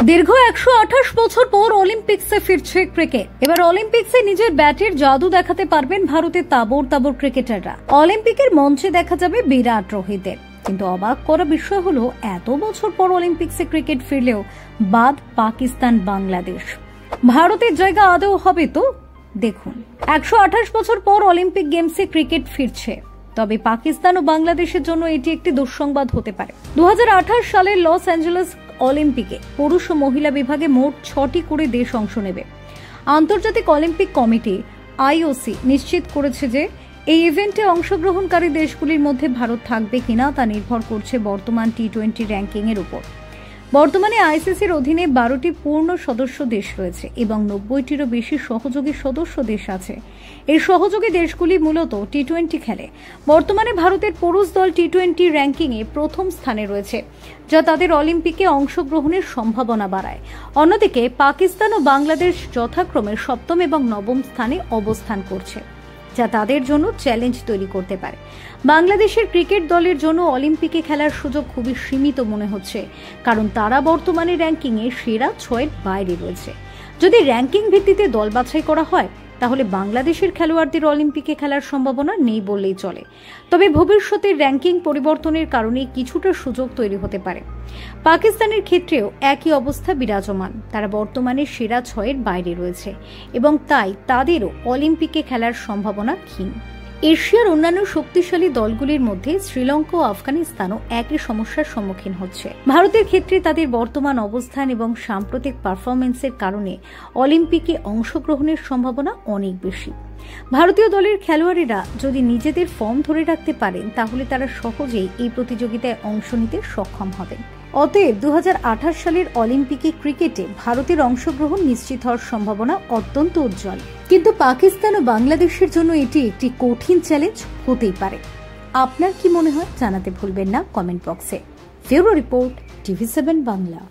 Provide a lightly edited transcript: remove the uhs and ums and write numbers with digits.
দীর্ঘ 128 বছর পর অলিম্পিক্সে ফিরছে ক্রিকেট। এবার অলিম্পিক্সে নিজের ব্যাটের জাদু দেখাতে পারবেন ভারতের তাবড় তাবড় ক্রিকেটাররা। অলিম্পিকের মঞ্চে দেখা যাবে বিরাট রোহিতদের। কিন্তু অবাক করা বিষয় হলো, এত বছর পর অলিম্পিক্সে ক্রিকেট ফিরলেও বাদ পাকিস্তান বাংলাদেশ। ভারতের জায়গা আদৌ হবে তো? দেখুন, 128 বছর পর অলিম্পিক গেমসে ক্রিকেট ফিরছে, তবে পাকিস্তান ও বাংলাদেশের জন্য এটি একটি দুঃসংবাদ হতে পারে। 2028 সালের লস অ্যাঞ্জেলেস অলিম্পিকে পুরুষ ও মহিলা বিভাগে মোট 6টি করে দেশ অংশ নেবে। আন্তর্জাতিক অলিম্পিক কমিটি আইওসি নিশ্চিত করেছে যে এই ইভেন্টে অংশগ্রহণকারী দেশগুলির মধ্যে ভারত থাকবে কিনা তা নির্ভর করছে বর্তমান টি-20 র্যাঙ্কিং এর উপর। বর্তমানে আইসিসির অধীনে 12টি পূর্ণ সদস্য দেশ রয়েছে এবং 90টিরও বেশি সহযোগী সদস্য দেশ আছে। এই সহযোগী দেশগুলি মূলত টি-20 খেলে। বর্তমানে ভারতের পুরুষ দল টি-20 র্যাঙ্কিংয়ে প্রথম স্থানে রয়েছে, যা তাদের অলিম্পিকে অংশগ্রহণের সম্ভাবনা বাড়ায়। অন্যদিকে পাকিস্তান ও বাংলাদেশ যথাক্রমে 7ম এবং 9ম স্থানে অবস্থান করছে, যা তাদের জন্য চ্যালেঞ্জ তৈরি করতে পারে। বাংলাদেশের ক্রিকেট দলের জন্য অলিম্পিকে খেলার সুযোগ খুবই সীমিত মনে হচ্ছে, কারণ তারা বর্তমানে র্যাঙ্কিংয়ে সেরা 6-এর বাইরে রয়েছে। যদি র্যাঙ্কিং ভিত্তিতে দল বাছাই করা হয়, তাহলে বাংলাদেশের খেলোয়াড়দের অলিম্পিকে খেলার সম্ভাবনা নেই বললেই চলে। তবে ভবিষ্যতের র্যাঙ্কিং পরিবর্তনের কারণে কিছুটা সুযোগ তৈরি হতে পারে। পাকিস্তানের ক্ষেত্রেও একই অবস্থা বিরাজমান। তারা বর্তমানে সেরা 6-এর বাইরে রয়েছে এবং তাই তাদেরও অলিম্পিকে খেলার সম্ভাবনা ক্ষীণ। এশিয়ার অন্যান্য শক্তিশালী দলগুলির মধ্যে শ্রীলঙ্কা ও আফগানিস্তানও একই সমস্যার সম্মুখীন হচ্ছে। ভারতের ক্ষেত্রে তাদের বর্তমান অবস্থান এবং সাম্প্রতিক পারফরমেন্সের কারণে অলিম্পিকে অংশগ্রহণের সম্ভাবনা অনেক বেশি। ভারতীয় দলের খেলোয়াড়েরা যদি নিজেদের ফর্ম ধরে রাখতে পারেন, তাহলে তারা সহজেই এই প্রতিযোগিতায় অংশ নিতে সক্ষম হবেন। অতএব 2028 সালের অলিম্পিকে ক্রিকেটে ভারতের অংশগ্রহণ নিশ্চিত হওয়ার সম্ভাবনা অত্যন্ত উজ্জ্বল। কিন্তু পাকিস্তান ও বাংলাদেশের জন্য এটি একটি কঠিন চ্যালেঞ্জ হতেই পারে। আপনার কি মনে হয় জানাতে ভুলবেন না কমেন্ট বক্সে। Bureau report, TV7 Bangla.